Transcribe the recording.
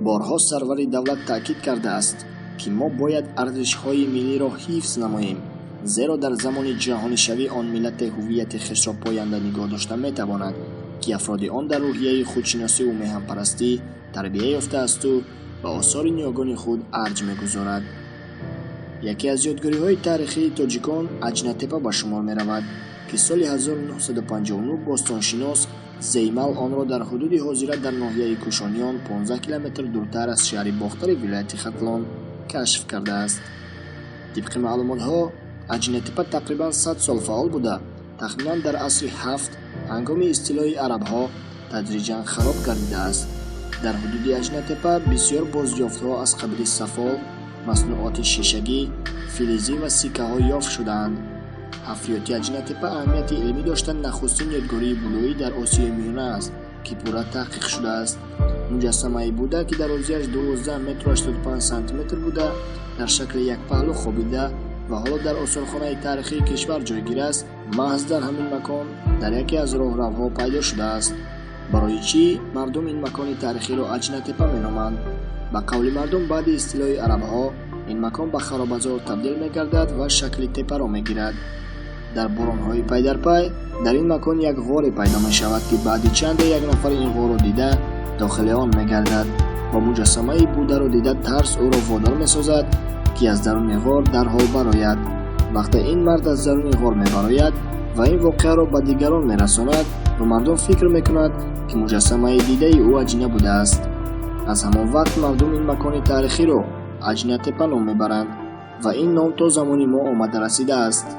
بارها سرور دولت تأکید کرده است که ما باید ارزش‌های ملی را حفظ نماییم، زیرا در زمان جهانی شوی آن ملت هویت خویش را پاینده نگاه داشته می‌تواند که افراد آن در روحیه خودشناسی و میهن‌پرستی تربیت یافته است و به آثار نیاگان خود ارج می‌گذارد. یکی از یادگاری‌های تاریخی تاجیکان اجنتپه به شمار می‌رود که سال 1959 باستانشناس زیمل آن را در حدود حاضره در ناحیه کوشانیان 15 کیلومتر دورتر از شهر باختر ولایت ختلان کشف کرده است. طبق معلومات‌ها اجنتپه تقریباً 100 سال فعال بوده، تخمیناً در عصر 7 هنگام استیلای عرب‌ها تدریجاً خراب گردیده است. در حدود اجنتپه بسیار بازیافت‌ها از قبیل سفال، مصنوعات شیشگی، فلزی و سکه‌ها یافت شدند. حفریات اجنتپه اهمیت علمی داشتن نخستین یادگاری بلویی در آسیای میانه است که پورا تحقیق شده است. مجسمه‌ای بوده که درازیش 12 متر و 85 سانتی متر بوده، در شکل یک پهلو خوابیده و حالا در آثارخانه تاریخی کشور جایگیر است. محض در همین مکان در یکی از راهروها پیدا شده است. برای چی مردم این مکان تاریخی را اجنتپه مینامند؟ به قول مردم بعد استیلای عرب‌ها این مکان به خرابزار تبدیل می‌گردد و شکل تپه را می‌گیرد. در باران‌های پی در پی در این مکان یک غار پیدا می‌شود که بعد چند یک نفر این غار را دیده داخل آن می‌گردد و مجسمه بوده را دیده ترس او را وادار می‌سازد که از درون غار در حال براید. وقتی این مرد از درون غار می‌براید و این واقعه را به دیگران می‌رساند و مردم فکر می‌کنند که مجسمه دیده او اجنه بوده است. از همان وقت مردم این مکان تاریخی را اجنتپه نام می‌برند و این نام تا زمان ما آمده رسیده است.